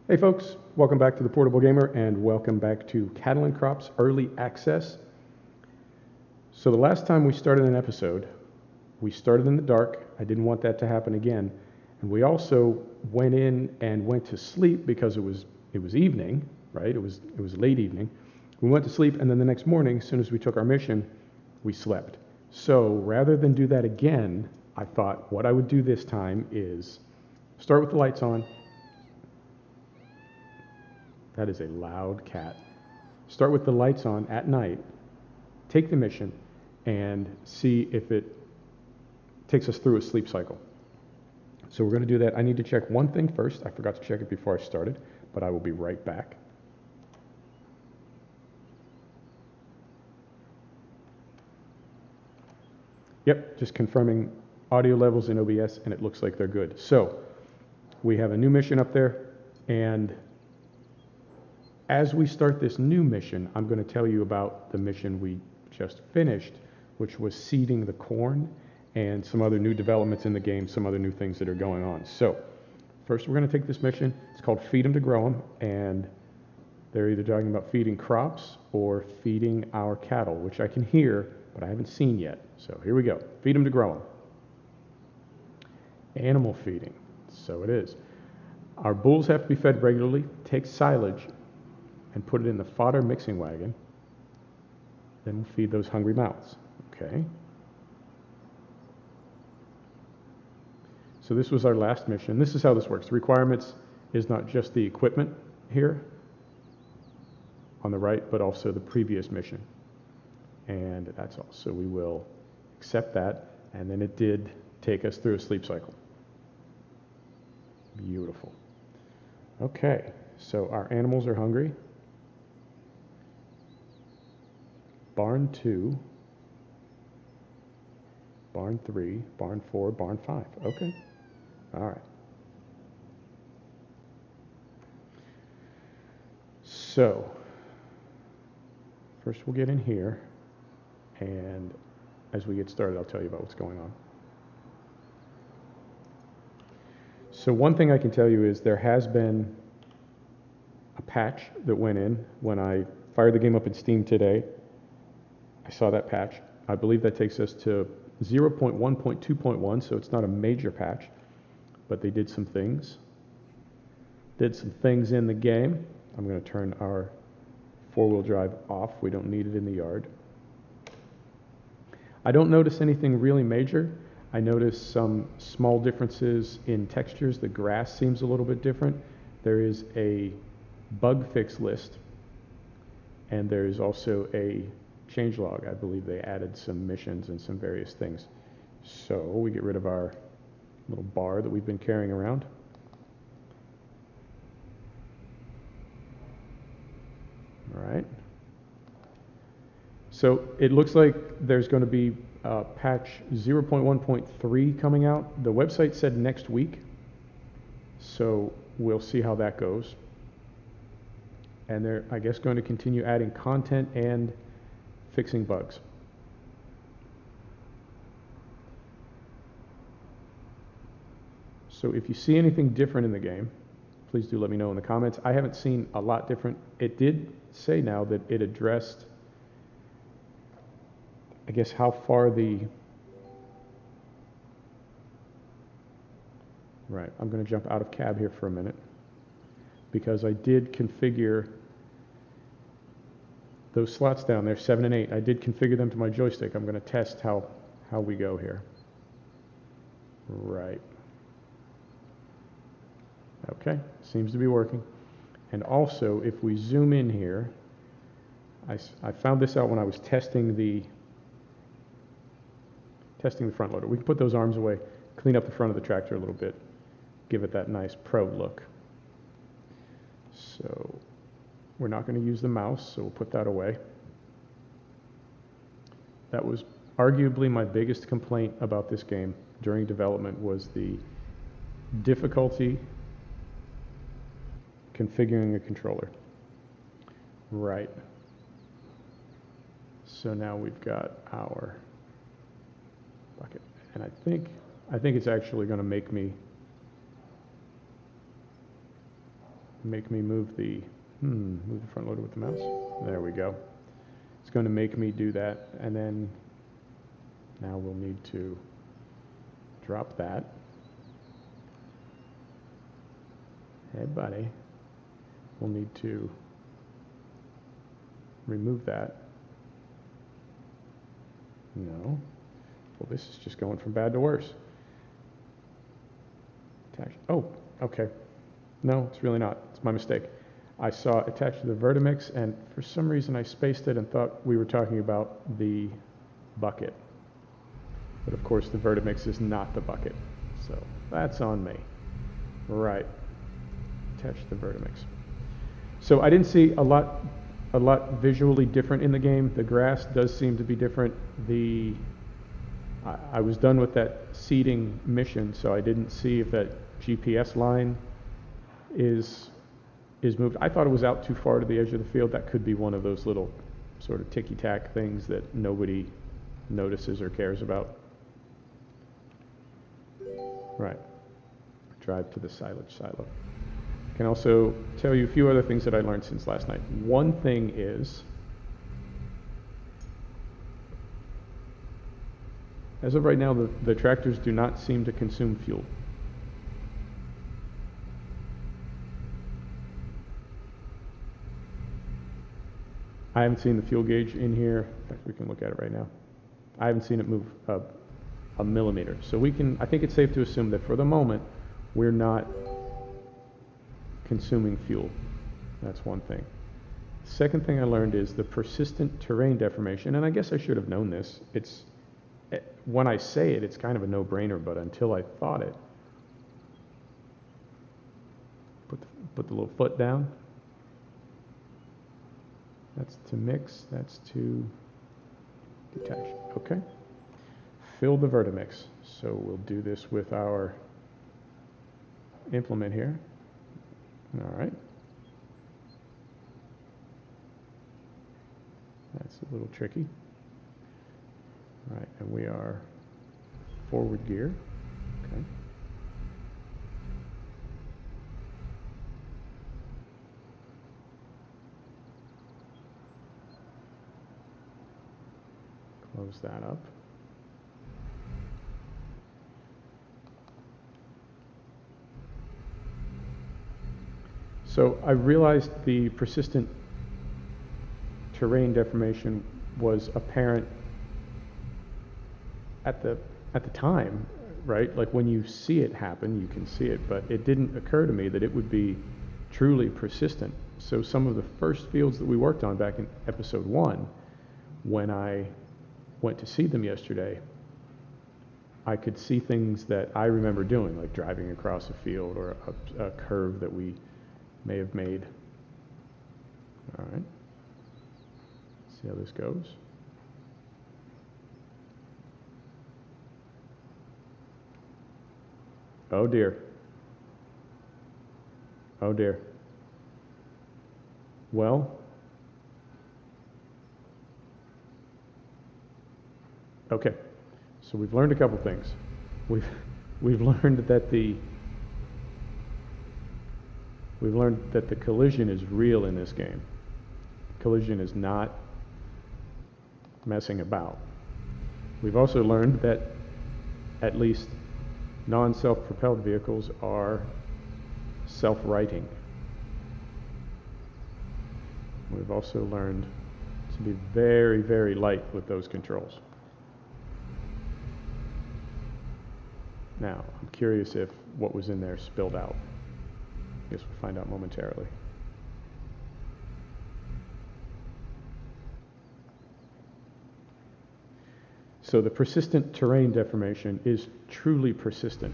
Hey folks, welcome back to the Portable Gamer and welcome back to Cattle & Crops Early Access. So the last time we started an episode, we started in the dark. I didn't want that to happen again. And we also went in and went to sleep because it was evening, right? It was late evening. We went to sleep and then the next morning, as soon as we took our mission, we slept. So rather than do that again, I thought what I would do this time is start with the lights on. That is a loud cat. Start with the lights on at night, take the mission, and see if it takes us through a sleep cycle. So we're going to do that. I need to check one thing first. I forgot to check it before I started, but I will be right back. Yep, just confirming audio levels in OBS, and it looks like they're good. So we have a new mission up there, and as we start this new mission, I'm going to tell you about the mission we just finished, which was seeding the corn and some other new developments in the game, some other new things that are going on. So first we're going to take this mission. It's called Feed 'em to Grow 'em, and they're either talking about feeding crops or feeding our cattle, which I can hear, but I haven't seen yet. So here we go. Feed 'em to grow 'em. Animal feeding. So it is. Our bulls have to be fed regularly. Take silage and put it in the fodder mixing wagon. Then we'll feed those hungry mouths. Okay. So this was our last mission. This is how this works. The requirements is not just the equipment here on the right, but also the previous mission. And that's all. So we will accept that. And then it did take us through a sleep cycle. Beautiful. Okay. So our animals are hungry. Barn 2, barn 3, barn 4, barn 5. Okay. All right. So first we'll get in here, and as we get started, I'll tell you about what's going on. So one thing I can tell you is there has been a patch that went in when I fired the game up in Steam today. I saw that patch. I believe that takes us to 0.1.2.1, so it's not a major patch, but they did some things. Did some things in the game. I'm going to turn our four-wheel drive off. We don't need it in the yard. I don't notice anything really major. I notice some small differences in textures. The grass seems a little bit different. There is a bug fix list, and there is also a changelog. I believe they added some missions and some various things. So we get rid of our little bar that we've been carrying around. All right. So it looks like there's going to be patch 0.1.3 coming out. The website said next week, so we'll see how that goes. And they're, I guess, going to continue adding content and fixing bugs. So if you see anything different in the game, please do let me know in the comments. I haven't seen a lot different. It did say now that it addressed, I guess, how far the... Right, I'm going to jump out of cab here for a minute because I did configure those slots down there, 7 and 8. I did configure them to my joystick. I'm going to test how we go here. Right. Okay, seems to be working. And also, if we zoom in here, I found this out when I was testing the front loader. We can put those arms away, clean up the front of the tractor a little bit, give it that nice pro look. So we're not going to use the mouse, so we'll put that away. That was arguably my biggest complaint about this game during development, was the difficulty configuring a controller. Right. So now we've got our bucket, and I think it's actually going to make me make me move the front loader with the mouse. There we go. It's going to make me do that, and then now we'll need to drop that. Hey, buddy. We'll need to remove that. No. Well, this is just going from bad to worse. Attach. Oh, okay. No, it's really not. It's my mistake. I saw attached to the Vertimix, and for some reason I spaced it and thought we were talking about the bucket. But of course the Vertimix is not the bucket. So that's on me. Right. Attach the Vertimix. So I didn't see a lot visually different in the game. The grass does seem to be different. I was done with that seeding mission, so I didn't see if that GPS line is moved. I thought it was out too far to the edge of the field. That could be one of those little sort of ticky-tack things that nobody notices or cares about. Right. Drive to the silage silo. I can also tell you a few other things that I learned since last night. One thing is, as of right now, the tractors do not seem to consume fuel. I haven't seen the fuel gauge in here. In fact, we can look at it right now. I haven't seen it move a millimeter. So I think it's safe to assume that for the moment, we're not consuming fuel. That's one thing. Second thing I learned is the persistent terrain deformation, and I guess I should have known this. When I say it, it's kind of a no-brainer, but until I thought it, put the little foot down. That's to mix, that's to detach. Okay. Fill the Vertimix. So we'll do this with our implement here. All right. That's a little tricky. All right, and we are forward gear. Okay. Close that up. So I realized the persistent terrain deformation was apparent at the time, right? Like when you see it happen, you can see it, but it didn't occur to me that it would be truly persistent. So some of the first fields that we worked on back in episode 1, when I went to see them yesterday, I could see things that I remember doing, like driving across a field or a curve that we may have made. All right. See how this goes. Oh dear. Oh dear. Well, okay. So we've learned a couple things. We've learned that the collision is real in this game. Collision is not messing about. We've also learned that at least non-self-propelled vehicles are self-righting. We've also learned to be very, very light with those controls. Now, I'm curious if what was in there spilled out. I guess we'll find out momentarily. So the persistent terrain deformation is truly persistent.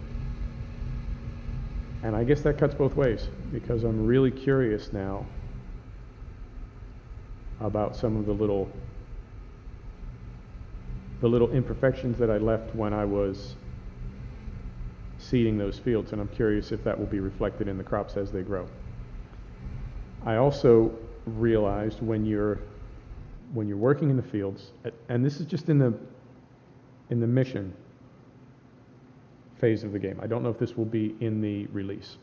And I guess that cuts both ways, because I'm really curious now about some of the little imperfections that I left when I was seeding those fields, and I'm curious if that will be reflected in the crops as they grow. I also realized when you're working in the fields, and this is just in the mission phase of the game. I don't know if this will be in the release.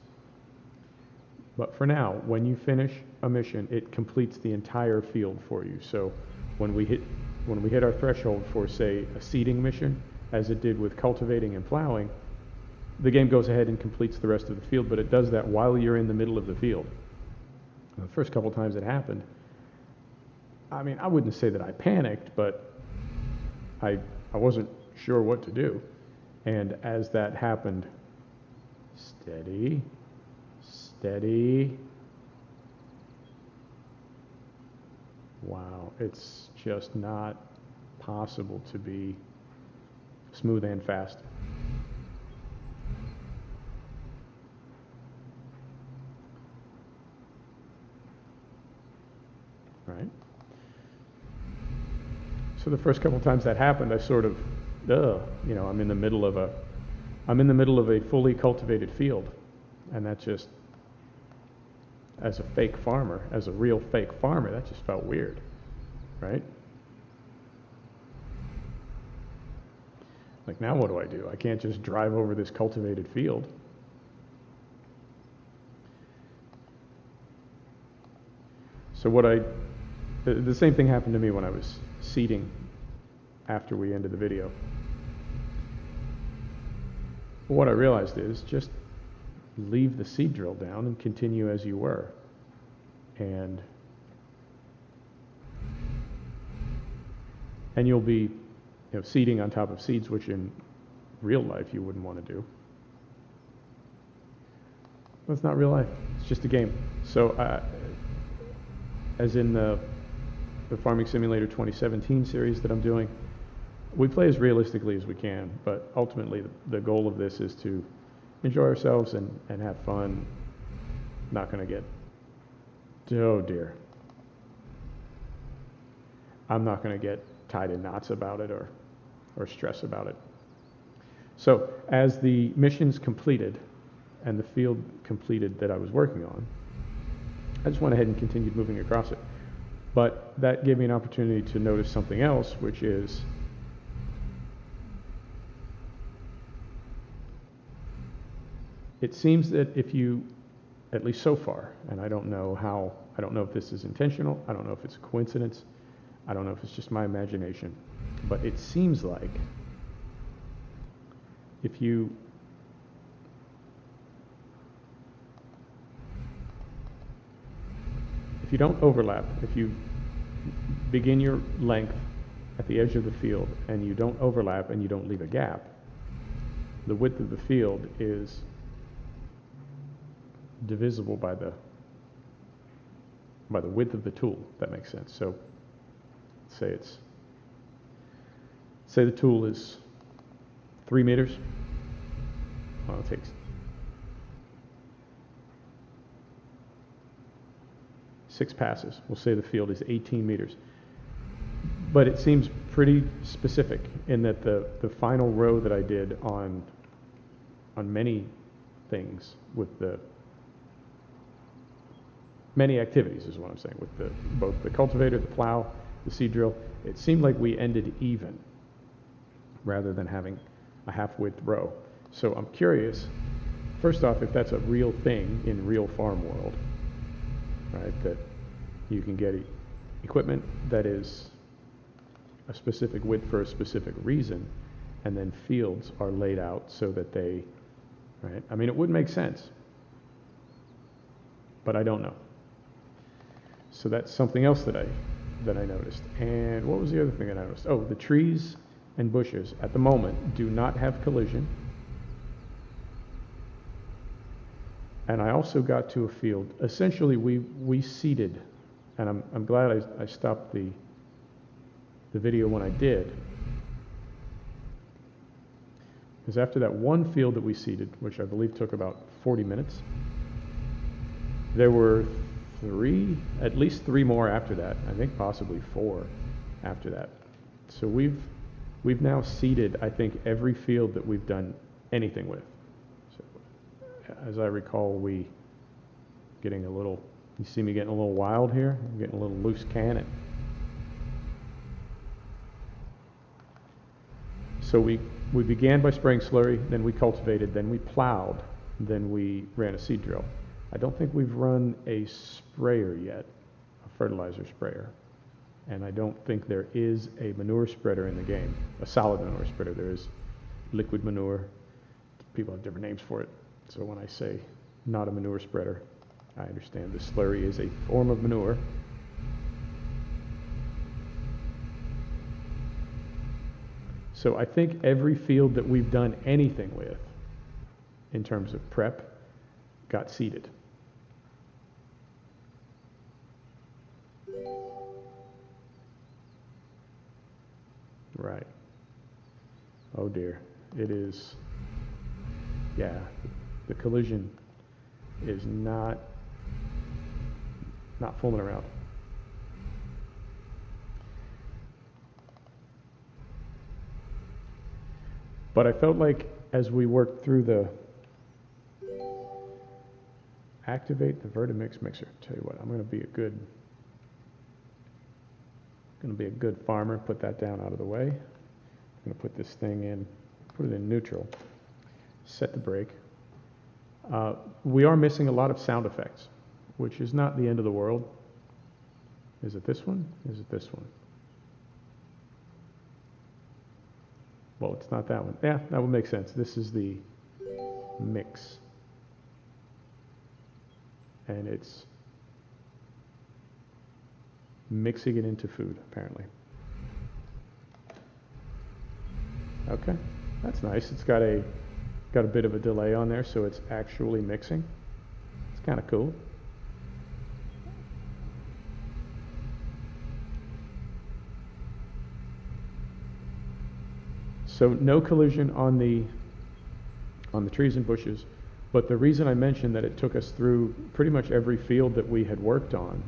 But for now, when you finish a mission, it completes the entire field for you. So when we hit our threshold for, say, a seeding mission, as it did with cultivating and plowing, the game goes ahead and completes the rest of the field, but it does that while you're in the middle of the field. The first couple times it happened, I mean, I wouldn't say that I panicked, but I wasn't sure what to do. And as that happened, steady, steady. Wow, it's just not possible to be smooth and fast. Right? So the first couple times that happened, I sort of, you know, I'm in the middle of a fully cultivated field, and that just, as a fake farmer, as a real fake farmer, that just felt weird, right? Like, now what do I do? I can't just drive over this cultivated field. So the same thing happened to me when I was seeding after we ended the video. What I realized is just leave the seed drill down and continue as you were. And you'll be, you know, seeding on top of seeds, which in real life you wouldn't want to do. But it's not real life. It's just a game. So as in the Farming Simulator 2017 series that I'm doing, we play as realistically as we can, but ultimately the goal of this is to enjoy ourselves and have fun. Not going to get, oh dear, I'm not going to get tied in knots about it or stress about it. So as the missions completed and the field completed that I was working on, I just went ahead and continued moving across it. But that gave me an opportunity to notice something else, which is it seems that if you, at least so far, and I don't know if this is intentional, I don't know if it's a coincidence, I don't know if it's just my imagination, but it seems like if you don't overlap, if you begin your length at the edge of the field and you don't overlap and you don't leave a gap, the width of the field is divisible by the width of the tool, if that makes sense. So say the tool is 3 meters. Well, it takes 6 passes. We'll say the field is 18 meters. But it seems pretty specific in that the final row that I did on many things with the many activities is what I'm saying, with both the cultivator, the plow, the seed drill, it seemed like we ended even rather than having a half-width row. So I'm curious, first off, if that's a real thing in real farm world, right, that you can get equipment that is a specific width for a specific reason, and then fields are laid out so that they, right, I mean, it would make sense, but I don't know. So that's something else that I noticed. And what was the other thing that I noticed? Oh, the trees and bushes at the moment do not have collision. And I also got to a field. Essentially, we seeded, and I'm glad I stopped the video when I did, because after that one field that we seeded, which I believe took about 40 minutes, there were at least three more after that. I think possibly 4 after that. So we've now seeded, I think, every field that we've done anything with. So, as I recall, you see me getting a little wild here? I'm getting a little loose cannon. So we began by spraying slurry, then we cultivated, then we plowed, then we ran a seed drill. I don't think we've run a sprayer yet, a fertilizer sprayer. And I don't think there is a manure spreader in the game, a solid manure spreader. There is liquid manure. People have different names for it. So when I say not a manure spreader, I understand the slurry is a form of manure. So I think every field that we've done anything with, in terms of prep, got seeded. Right. Oh dear. It is, yeah, the collision is not fooling around. But I felt like as we worked through the activate the Vertimix mixer. Tell you what, I'm going to be a good farmer. Put that down out of the way. I'm going to put this thing in, put it in neutral. Set the brake. We are missing a lot of sound effects, which is not the end of the world. Is it this one? Is it this one? Well, it's not that one. Yeah, that would make sense. This is the mix. And it's mixing it into food, apparently. Okay, that's nice. It's got a bit of a delay on there, so it's actually mixing. It's kind of cool. So no collision on the trees and bushes, but the reason I mentioned that it took us through pretty much every field that we had worked on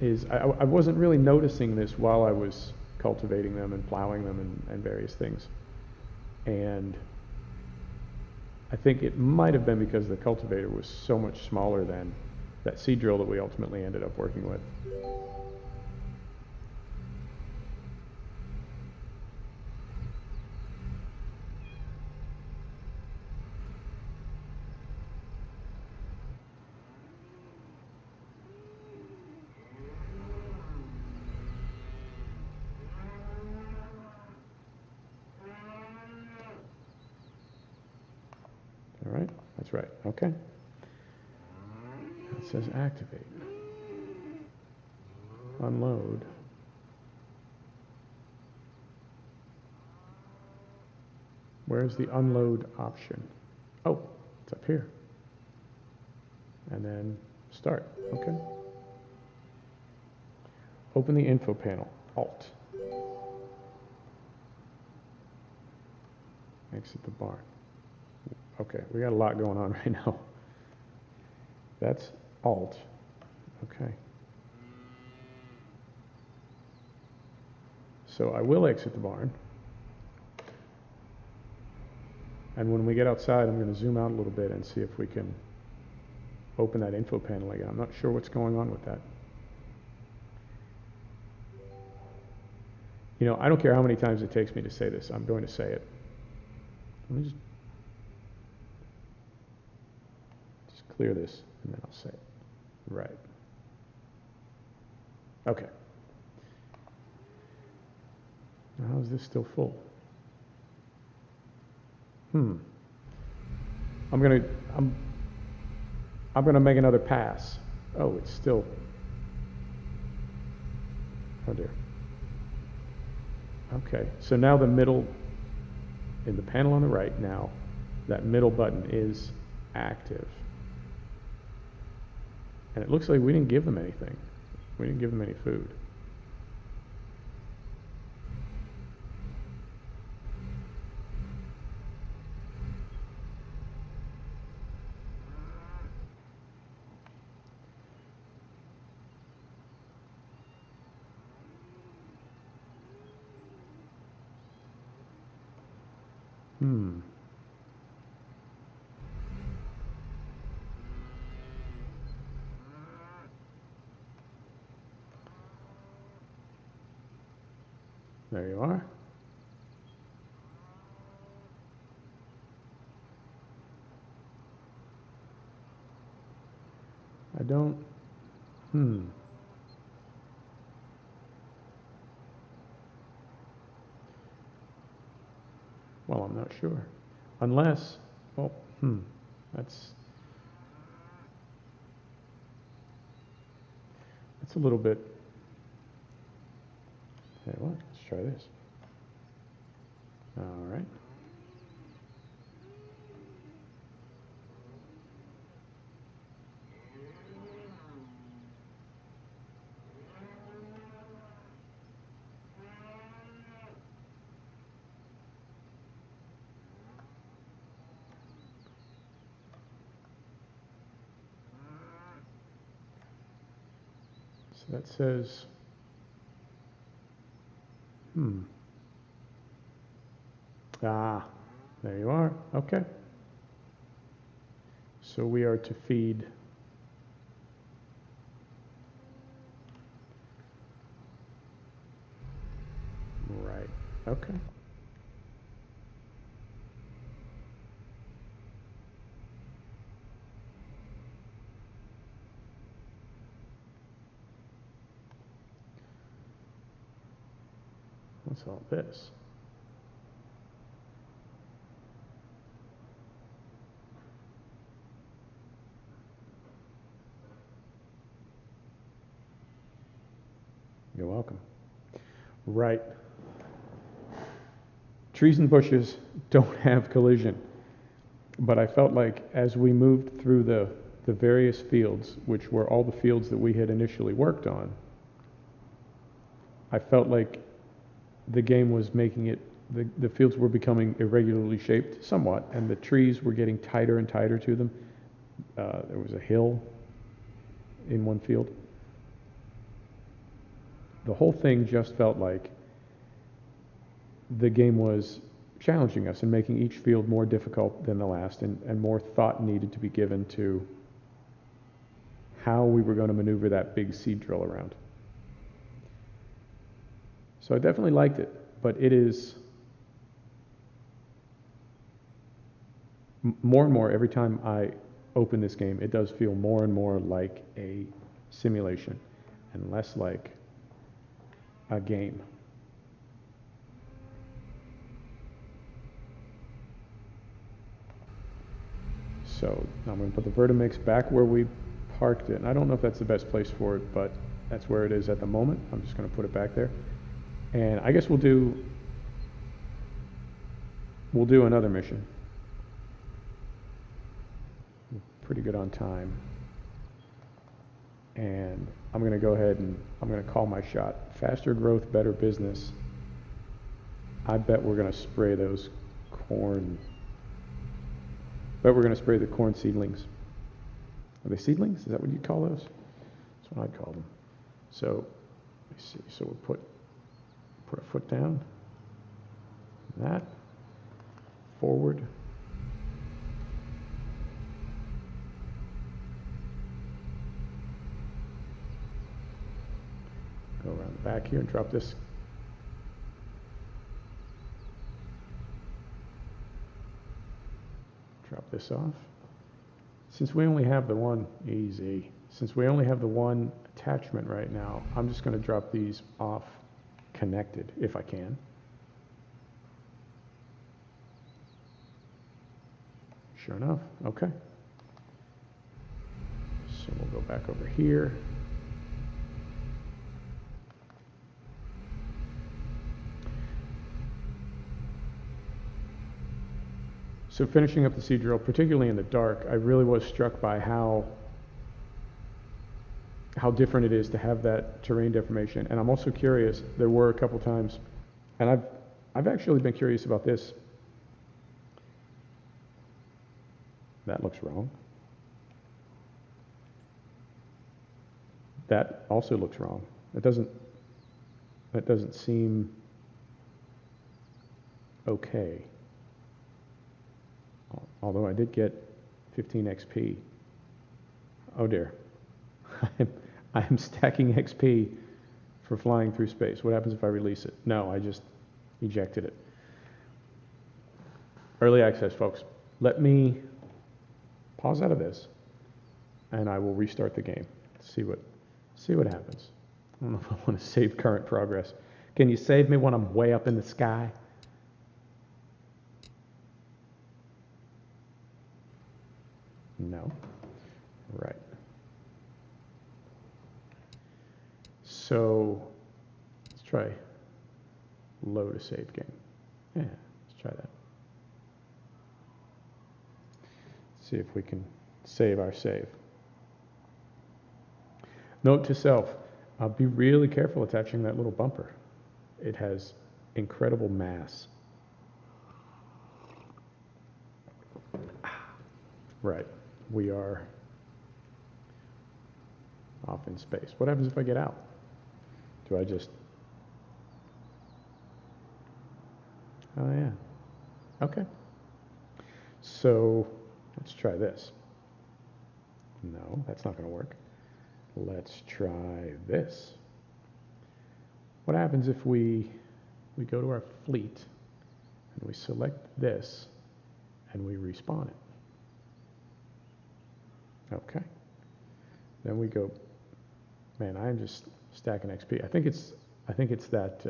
is I wasn't really noticing this while I was cultivating them and plowing them and various things. And I think it might have been because the cultivator was so much smaller than that seed drill that we ultimately ended up working with. All right, that's right, okay. It says activate. Unload. Where's the unload option? Oh, it's up here. And then start, okay. Open the info panel, Alt. Exit the barn. Okay, we got a lot going on right now. That's Alt, okay. So I will exit the barn. And when we get outside, I'm going to zoom out a little bit and see if we can open that info panel again. I'm not sure what's going on with that. You know, I don't care how many times it takes me to say this. I'm going to say it. Let me just clear this, and then I'll say it. Right. Okay. Now, how is this still full? I'm gonna make another pass. Oh, it's still. Oh dear. Okay, so now the middle, in the panel on the right now, that middle button is active. And it looks like we didn't give them anything. We didn't give them any food. There you are. I don't, well, I'm not sure. Unless, well, that's a little bit, hey, what, let's try this. All right. So that says, ah, there you are. Okay. So we are to feed right. Okay. What's all this? You're welcome. Right. Trees and bushes don't have collision, but I felt like as we moved through the various fields, which were all the fields that we had initially worked on, I felt like the game was making it, the fields were becoming irregularly shaped somewhat, and the trees were getting tighter and tighter to them. There was a hill in one field. The whole thing just felt like the game was challenging us and making each field more difficult than the last, and more thought needed to be given to how we were going to maneuver that big seed drill around. So I definitely liked it, but it is more and more every time I open this game, it does feel more and more like a simulation and less like a game. So I'm going to put the Vertimix back where we parked it. And I don't know if that's the best place for it, but that's where it is at the moment. I'm just going to put it back there. And I guess we'll do another mission. Pretty good on time. And I'm going to go ahead and I'm going to call my shot. Faster growth, better business. I bet we're going to spray those corn. I bet we're going to spray the corn seedlings. Are they seedlings? Is that what you'd call those? That's what I'd call them. So, let me see. So we'll put a foot down. That. Forward. Go around the back here and drop this. Drop this off. Since we only have the one, easy. Since we only have the one attachment right now, I'm just going to drop these off connected if I can. Sure enough, okay. So we'll go back over here. So finishing up the seed drill, particularly in the dark, I really was struck by how different it is to have that terrain deformation. And I'm also curious, there were a couple times, and I've actually been curious about this. That looks wrong. That also looks wrong. That doesn't seem okay. Although I did get 15 XP. Oh dear. I'm stacking XP for flying through space. What happens if I release it? No, I just ejected it. Early access, folks. Let me pause out of this and I will restart the game. See what happens. I don't know if I want to save current progress. Can you save me when I'm way up in the sky? No. Right. So let's try load a save game. Yeah, let's try that. See if we can save our save. Note to self, be really careful attaching that little bumper. It has incredible mass. Right, we are off in space. What happens if I get out? Do I just... Oh yeah, okay. So let's try this. No, that's not going to work. Let's try this. What happens if we go to our fleet and we select this and we respawn it? Okay. Then we go, man, I'm just stacking XP. I think it's that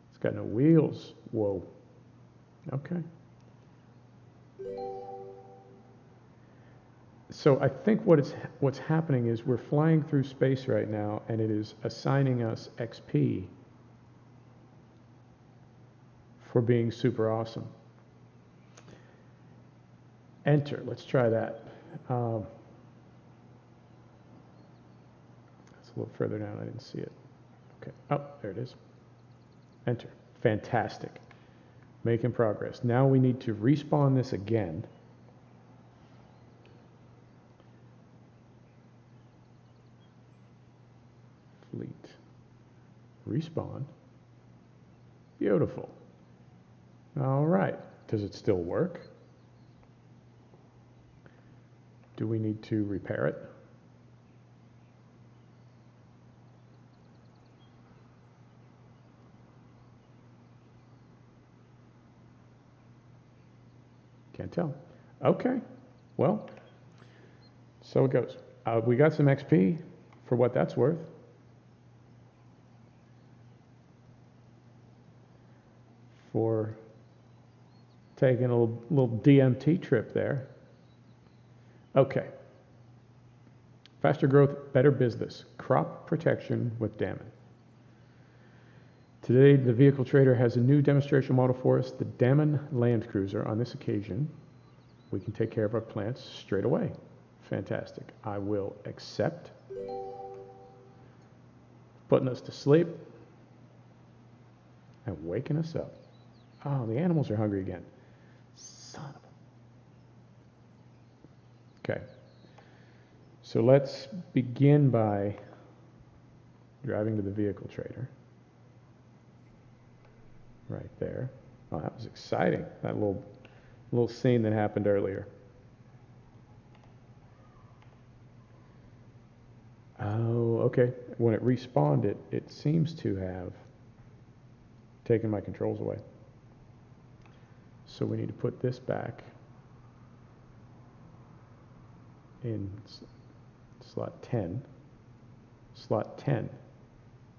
it's got no wheels. Whoa. Okay. So I think what's happening is we're flying through space right now, and it is assigning us XP for being super awesome. Enter. Let's try that. That's a little further down. I didn't see it. Okay. Oh, there it is. Enter. Fantastic. Making progress. Now we need to respawn this again. Fleet. Respawn. Beautiful. All right. Does it still work? Do we need to repair it? Can't tell. Okay. Well, so it goes. We got some XP for what that's worth. For taking a little DMT trip there. Okay. Faster growth, better business. Crop protection with Dammon. Today, the Vehicle Trader has a new demonstration model for us, the Dammon Land Cruiser. On this occasion, we can take care of our plants straight away. Fantastic. I will accept. Putting us to sleep and waking us up. Oh, the animals are hungry again. Son of a... Okay. So let's begin by driving to the Vehicle Trader. Right there. Oh, that was exciting. That little scene that happened earlier. Oh, okay. When it respawned, it seems to have taken my controls away. So we need to put this back in slot 10. Slot 10.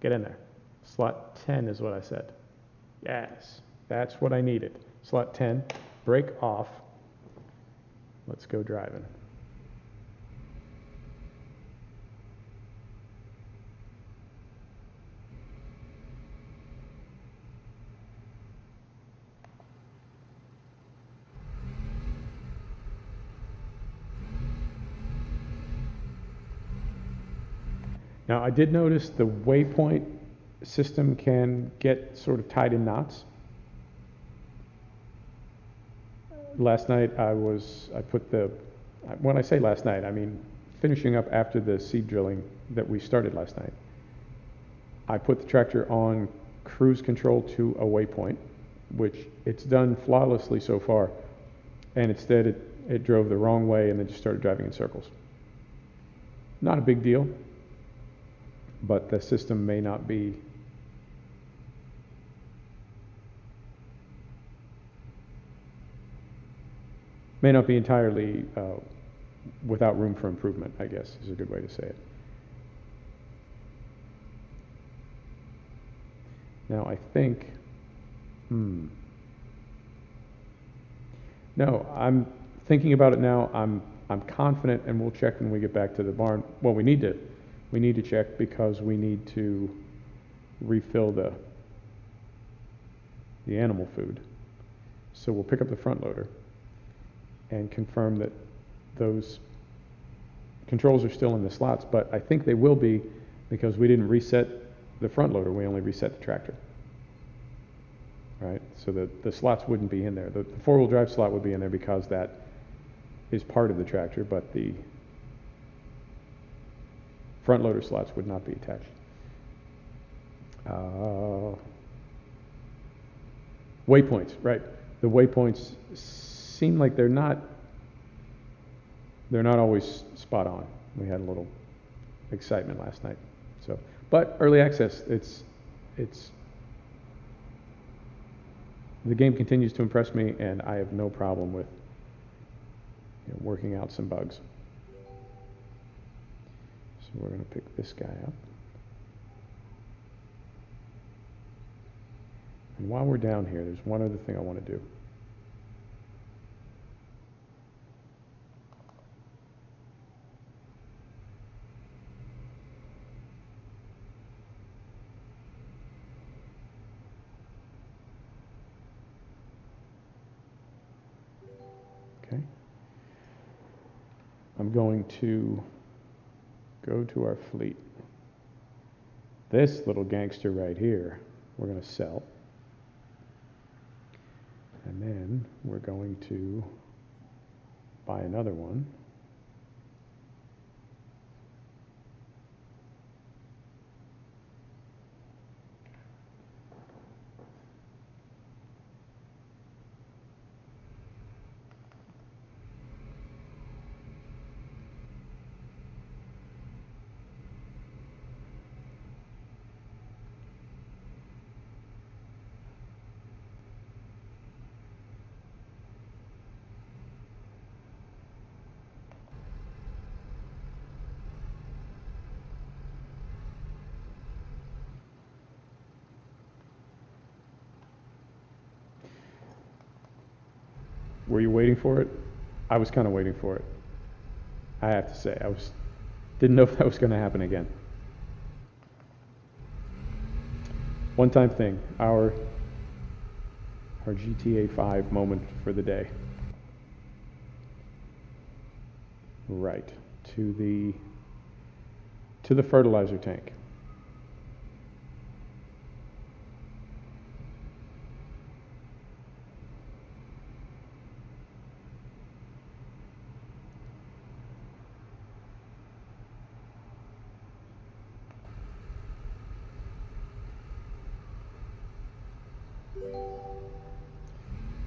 Get in there. Slot 10 is what I said. Yes, that's what I needed. Slot 10, brake off. Let's go driving. Now, I did notice the waypoint system can get sort of tied in knots. Last night when I say last night, I mean finishing up after the seed drilling that we started last night. I put the tractor on cruise control to a waypoint, which it's done flawlessly so far, and instead it drove the wrong way and then just started driving in circles. Not a big deal, but the system may not be may not be entirely without room for improvement, I guess, is a good way to say it. Now I think, no, I'm thinking about it now. I'm confident, and we'll check when we get back to the barn. Well, we need to check because we need to refill the animal food. So we'll pick up the front loader and confirm that those controls are still in the slots, but I think they will be because we didn't reset the front loader, we only reset the tractor. Right? So the slots wouldn't be in there. The four-wheel drive slot would be in there because that is part of the tractor, but the front loader slots would not be attached. Waypoints, right. The waypoints seem like they're not always spot on. We had a little excitement last night. So, but early access, it's the game continues to impress me, and I have no problem with working out some bugs. So we're going to pick this guy up. And while we're down here, there's one other thing I want to do. Okay. I'm going to go to our fleet. This little gangster right here, we're going to sell. And then we're going to buy another one. Were you waiting for it? I was kind of waiting for it. I have to say, didn't know if that was going to happen again. One-time thing, our GTA 5 moment for the day. Right, to the fertilizer tank.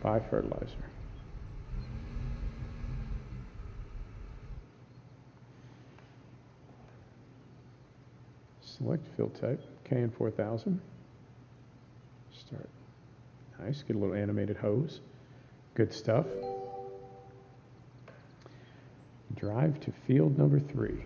Buy fertilizer. Select fill type, KN 4000. Start. Nice, get a little animated hose. Good stuff. Drive to field number 3.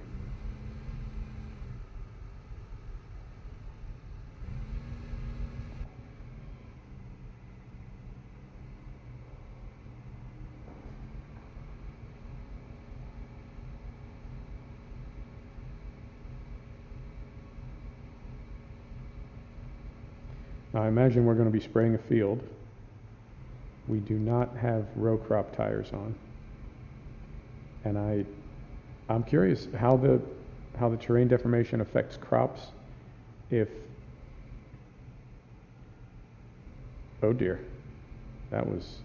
Now I imagine we're going to be spraying a field. We do not have row crop tires on. And I'm curious how the terrain deformation affects crops if, oh dear, that was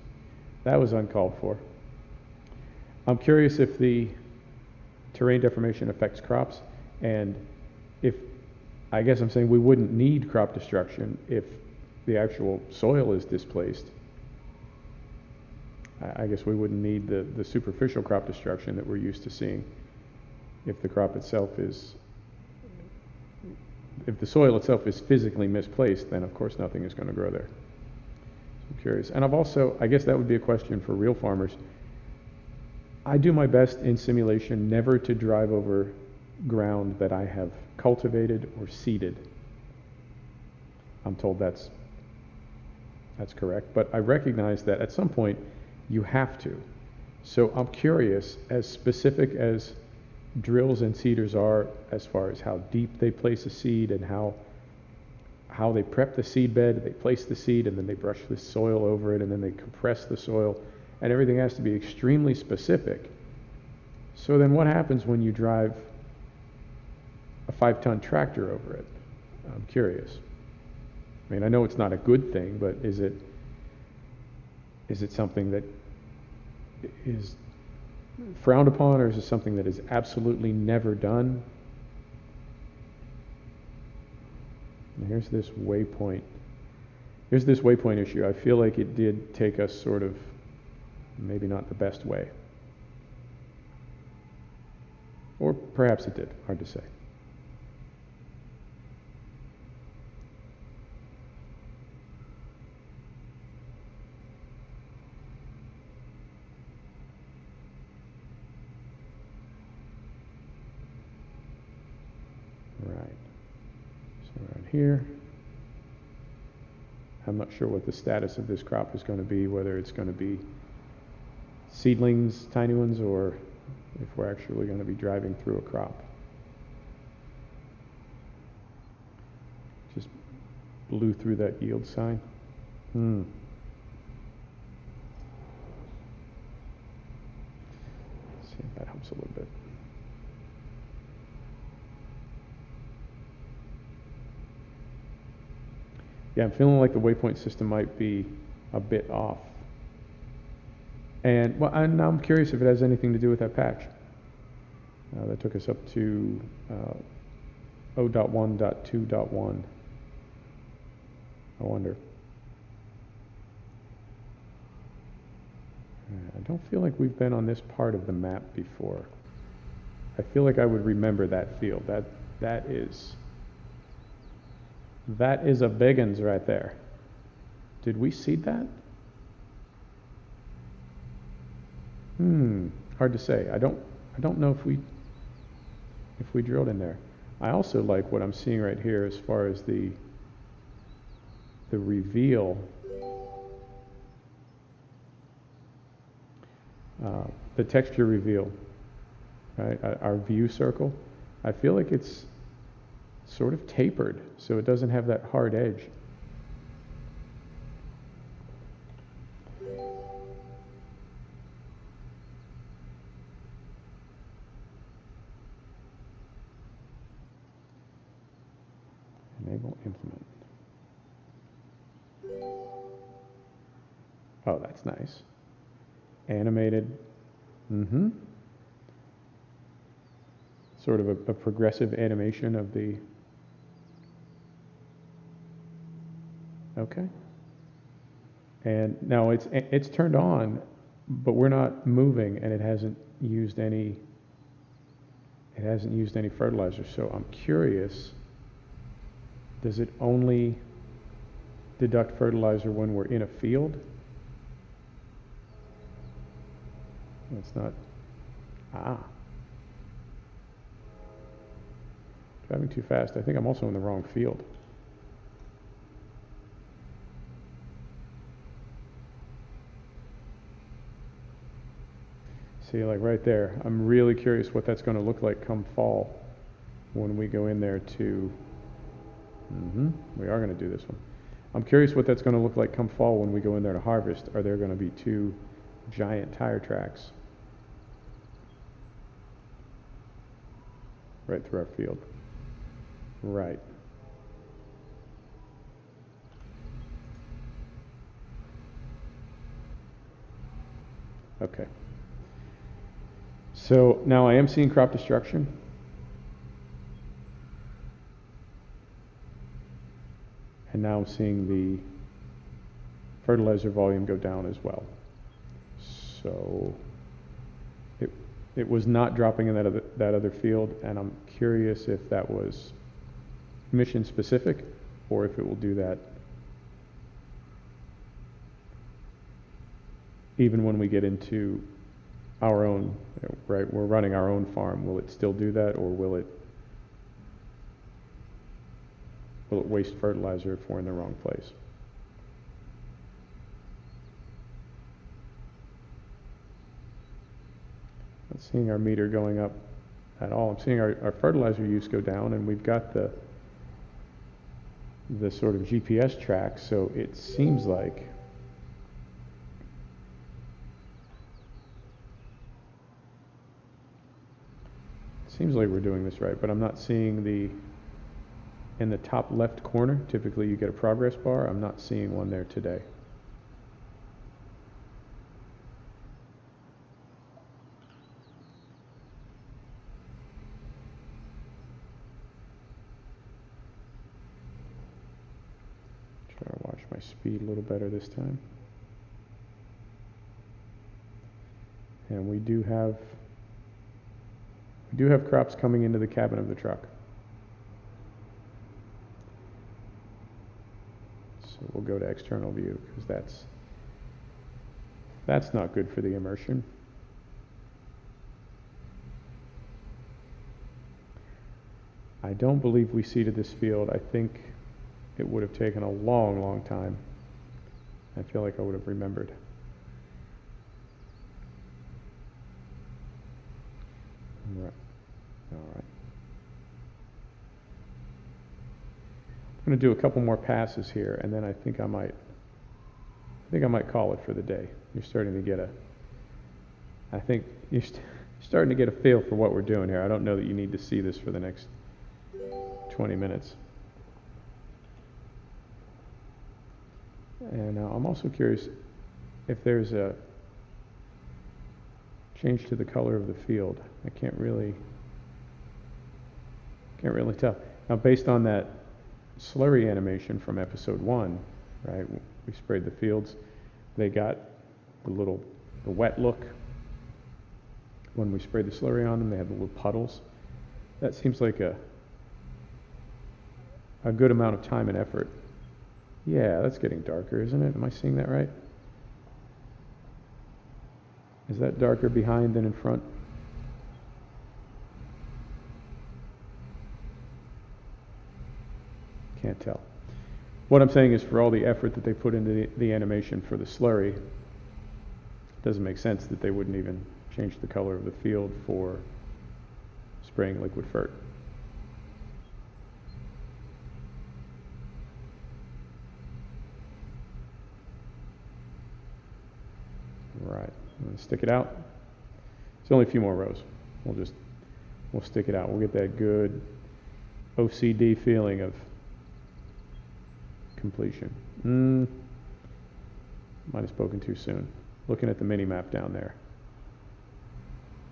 uncalled for. I'm curious if the terrain deformation affects crops, and if, I guess I'm saying we wouldn't need crop destruction if the actual soil is displaced. I guess we wouldn't need the superficial crop destruction that we're used to seeing if the crop itself is, if the soil itself is physically misplaced, then of course nothing is going to grow there. So I'm curious. And I guess that would be a question for real farmers. I do my best in simulation never to drive over ground that I have cultivated or seeded. I'm told that's correct, but I recognize that at some point you have to. So I'm curious, as specific as drills and seeders are as far as how deep they place a seed and how they prep the seed bed, they place the seed and then they brush the soil over it and then they compress the soil, and everything has to be extremely specific. So then what happens when you drive a 5-ton tractor over it? I'm curious. I mean, I know it's not a good thing, but is it something that is frowned upon, or is it something that is absolutely never done? And here's this waypoint. Here's this waypoint issue. I feel like it did take us sort of, maybe not the best way. Or perhaps it did. Hard to say. Right. So around here. I'm not sure what the status of this crop is going to be, whether it's going to be seedlings, tiny ones, or if we're actually going to be driving through a crop. Just blew through that yield sign. Let's see if that helps a little bit. Yeah, I'm feeling like the waypoint system might be a bit off. And well, now I'm curious if it has anything to do with that patch. That took us up to 0.1.2.1. I wonder. I don't feel like we've been on this part of the map before. I feel like I would remember that field. That is a big uns right there. Did we seed that? Hard to say. I don't know if we drilled in there. I also like what I'm seeing right here as far as the reveal, the texture reveal, right? Our view circle. I feel like it's sort of tapered, so it doesn't have that hard edge. Enable implement. Oh, that's nice. Animated. Sort of a progressive animation of the. Okay. And now it's turned on, but we're not moving, and it hasn't used any fertilizer. So I'm curious, does it only deduct fertilizer when we're in a field? It's not. Driving too fast. I think I'm also in the wrong field. See, like right there, I'm really curious what that's going to look like come fall when we go in there to, we are going to do this one. I'm curious what that's going to look like come fall when we go in there to harvest. Are there going to be 2 giant tire tracks right through our field? Right. Okay. So now I am seeing crop destruction. And now I'm seeing the fertilizer volume go down as well. So it was not dropping in that other field, and I'm curious if that was mission specific or if it will do that even when we get into our own, right? We're running our own farm. Will it still do that, or will it waste fertilizer if we're in the wrong place? Not seeing our meter going up at all. I'm seeing our fertilizer use go down, and we've got the sort of GPS track, so it seems like we're doing this right, but I'm not seeing in the top left corner, typically you get a progress bar. I'm not seeing one there today. Try to watch my speed a little better this time. And we do have crops coming into the cabin of the truck. So we'll go to external view, because that's not good for the immersion. I don't believe we seeded this field. I think it would have taken a long, long time. I feel like I would have remembered. Right. All right. I'm going to do a couple more passes here, and then I think I might call it for the day. You're starting to get I think you're starting to get a feel for what we're doing here. I don't know that you need to see this for the next 20 minutes. And I'm also curious if there's a change to the color of the field. I can't really tell. Now, based on that slurry animation from episode 1, right? We sprayed the fields. They got the wet look. When we sprayed the slurry on them, they had the little puddles. That seems like a good amount of time and effort. Yeah, that's getting darker, isn't it? Am I seeing that right? Is that darker behind than in front? Can't tell. What I'm saying is, for all the effort that they put into the animation for the slurry, it doesn't make sense that they wouldn't even change the color of the field for spraying liquid fert. Right, I'm going to stick it out. It's only a few more rows. We'll stick it out. We'll get that good OCD feeling of completion. Might have spoken too soon. Looking at the mini map down there.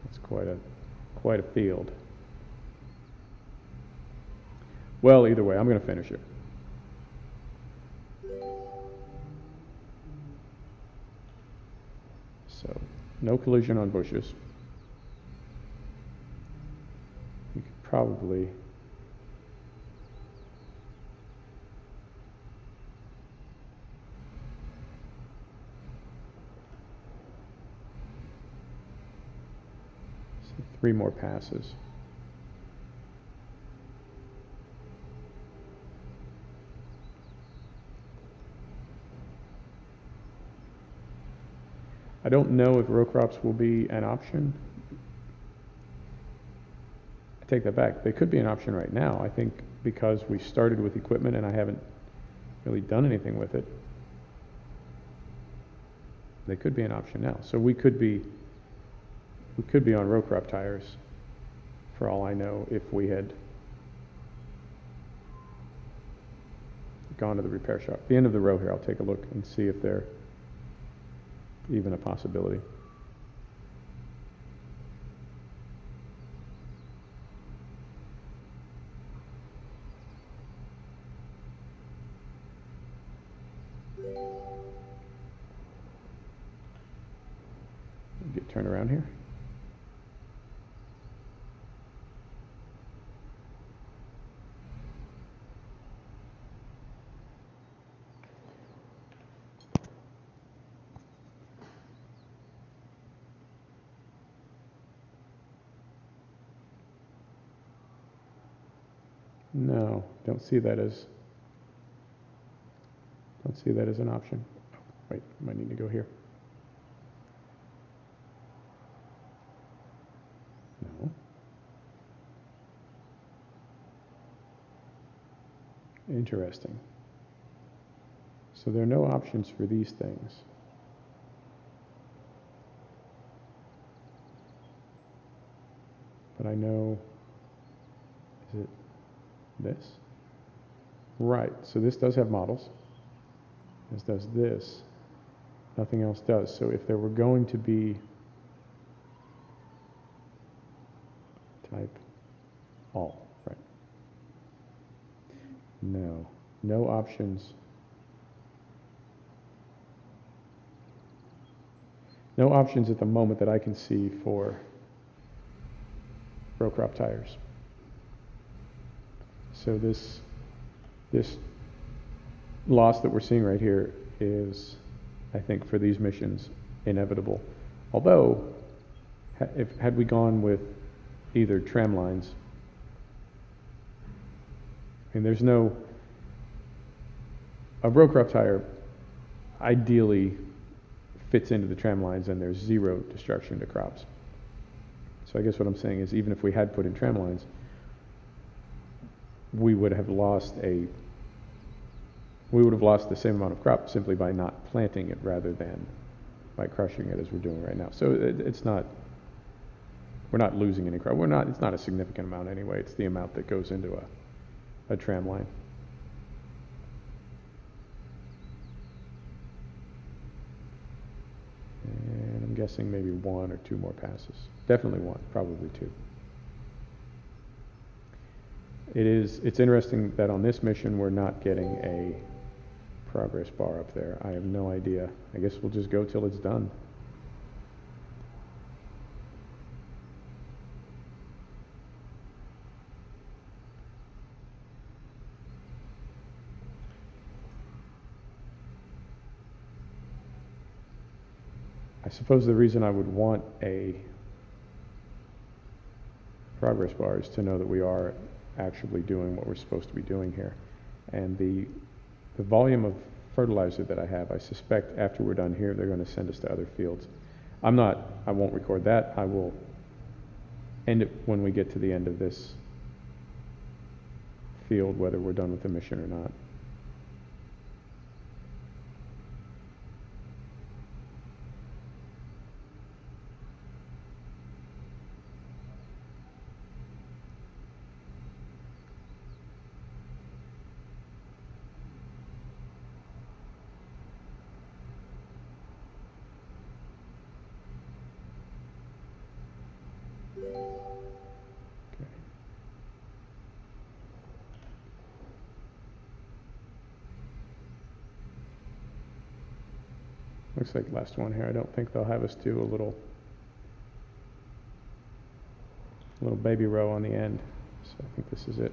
It's quite a field. Well, either way, I'm going to finish it. So, no collision on bushes. You could probably see 3 more passes. I don't know if row crops will be an option. I take that back. They could be an option right now. I think because we started with equipment and I haven't really done anything with it, they could be an option now. So we could be on row crop tires, for all I know, if we had gone to the repair shop. At the end of the row here, I'll take a look and see if they're even a possibility. Get turned around here. No, don't see that as an option. Wait, I might need to go here. No. Interesting. So there are no options for these things. But I know, is it this? Right, so this does have models. This does this. Nothing else does. So if there were going to be type all, right? No, no options. No options at the moment that I can see for row crop tires. So this loss that we're seeing right here is, I think, for these missions, inevitable. Although, had we gone with either tram lines, I mean, there's no, a row crop tire ideally fits into the tram lines and there's zero destruction to crops. So I guess what I'm saying is, even if we had put in tram lines, we would have lost the same amount of crop simply by not planting it rather than by crushing it as we're doing right now. So it's not, we're not losing any crop. It's not a significant amount anyway. It's the amount that goes into a tram line. And I'm guessing maybe 1 or 2 more passes. Definitely 1, probably 2. It's interesting that on this mission we're not getting a progress bar up there. I have no idea. I guess we'll just go till it's done. I suppose the reason I would want a progress bar is to know that we are actually doing what we're supposed to be doing here. And the volume of fertilizer that I have, I suspect after we're done here, they're going to send us to other fields. I won't record that. I will end it when we get to the end of this field, whether we're done with the mission or not. Looks like last one here. I don't think they'll have us do a little baby row on the end. So I think this is it.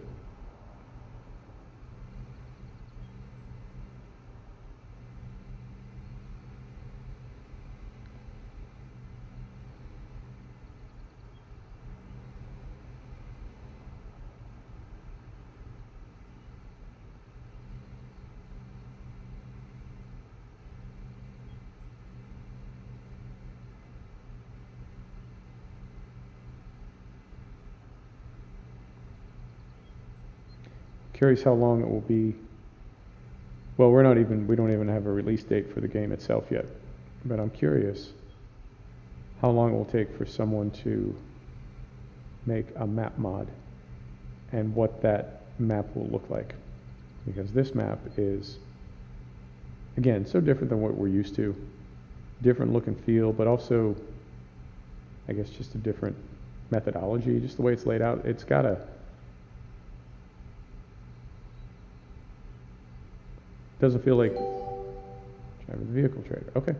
Curious how long it will be. Well, we don't even have a release date for the game itself yet, but I'm curious how long it will take for someone to make a map mod and what that map will look like. Because this map is, again, so different than what we're used to. Different look and feel, but also, I guess, just a different methodology, just the way it's laid out. It's got a, doesn't feel like driver the vehicle trader. Okay.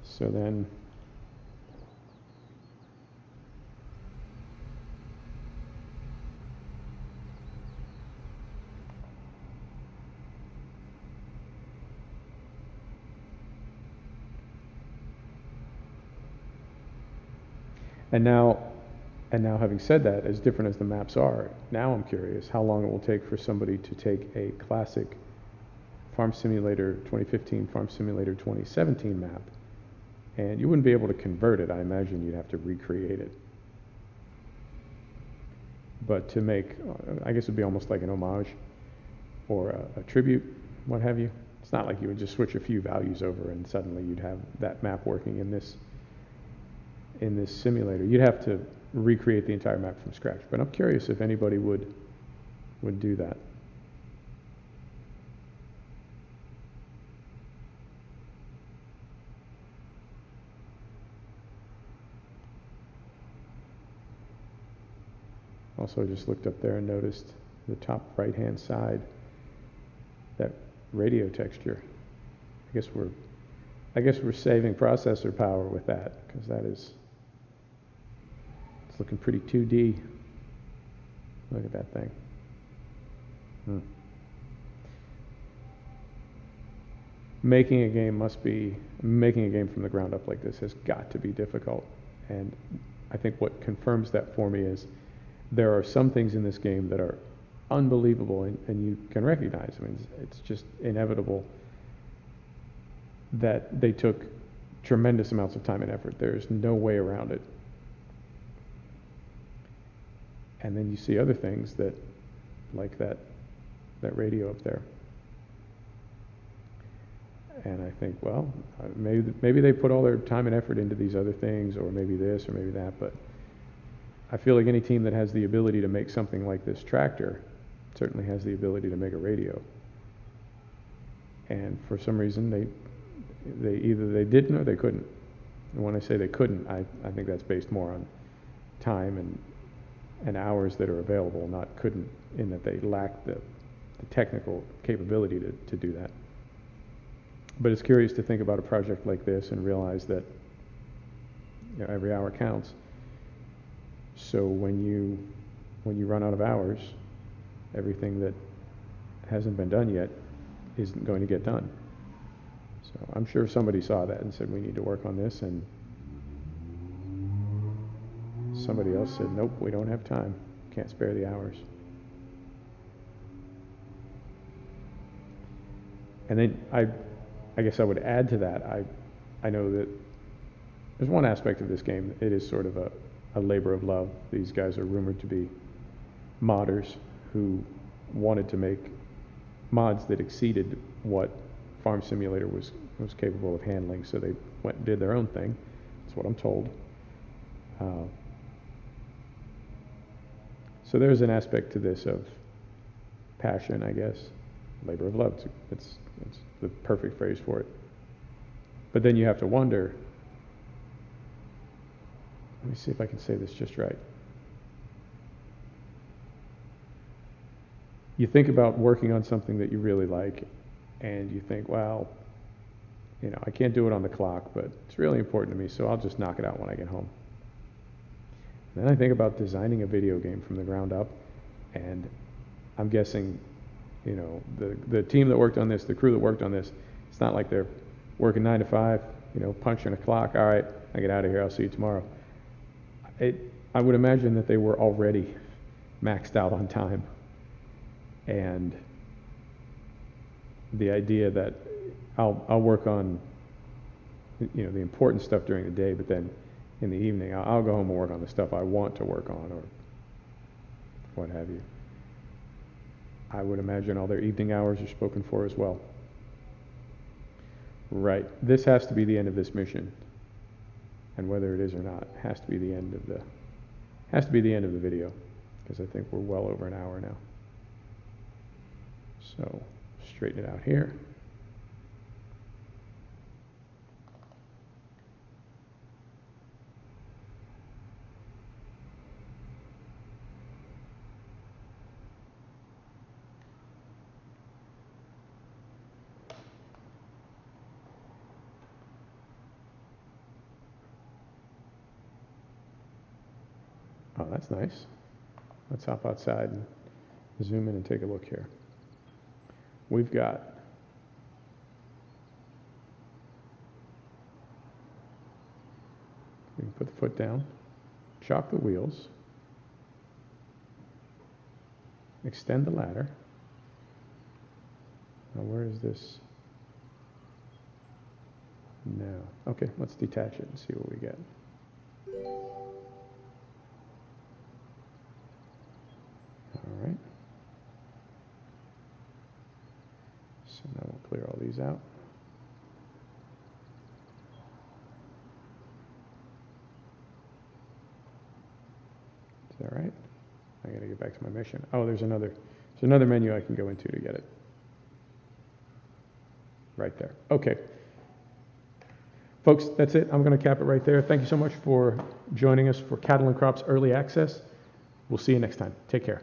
So then and now And now, having said that, as different as the maps are, now I'm curious how long it will take for somebody to take a classic Farm Simulator 2015, Farm Simulator 2017 map, and you wouldn't be able to convert it. I imagine you'd have to recreate it. But to make, I guess it'd be almost like an homage or a tribute, what have you. It's not like you would just switch a few values over and suddenly you'd have that map working in this simulator. You'd have to recreate the entire map from scratch. But I'm curious if anybody would do that. Also, just looked up there and noticed the top right-hand side, that radio texture. I guess we're saving processor power with that, because it's looking pretty 2D. Look at that thing. Making a game from the ground up like this has got to be difficult. And I think what confirms that for me is there are some things in this game that are unbelievable and you can recognize. I mean, it's just inevitable that they took tremendous amounts of time and effort. There's no way around it. And then you see other things that, like that radio up there. And I think, well, maybe they put all their time and effort into these other things, or maybe this, or maybe that, but I feel like any team that has the ability to make something like this tractor certainly has the ability to make a radio. And for some reason, they either they didn't or they couldn't. And when I say they couldn't, I think that's based more on time and hours that are available, not couldn't in that they lacked the technical capability to do that. But it's curious to think about a project like this and realize that every hour counts. So when you run out of hours, everything that hasn't been done yet isn't going to get done. So I'm sure somebody saw that and said, we need to work on this, and somebody else said, nope, we don't have time, can't spare the hours. And then I guess I would add to that, I know that there's one aspect of this game, it is sort of a labor of love. These guys are rumored to be modders who wanted to make mods that exceeded what Farm Simulator was capable of handling, so they went and did their own thing. That's what I'm told. So there's an aspect to this of passion, I guess. Labor of love. It's the perfect phrase for it. But then you have to wonder, let me see if I can say this just right. You think about working on something that you really like, and you think, well, I can't do it on the clock, but it's really important to me, so I'll just knock it out when I get home. And then I think about designing a video game from the ground up, and I'm guessing, the team that worked on this, the crew that worked on this, it's not like they're working 9 to 5, punching a clock. All right, I get out of here. I'll see you tomorrow. I would imagine that they were already maxed out on time. And the idea that I'll work on, the important stuff during the day, but then in the evening, I'll go home and work on the stuff I want to work on, or what have you. I would imagine all their evening hours are spoken for as well. Right. This has to be the end of this mission. And whether it is or not, has to be the end of the video, because I think we're well over an hour now. So, straighten it out here. Oh, that's nice. Let's hop outside and zoom in and take a look here. We've got we can put the foot down, chalk the wheels, extend the ladder. Now where is this? No. Okay, let's detach it and see what we get. All right. So now we'll clear all these out. Is that right? I gotta get back to my mission. Oh, there's another menu I can go into to get it. Right there. Okay. Folks, that's it. I'm going to cap it right there. Thank you so much for joining us for Cattle and Crops Early Access. We'll see you next time. Take care.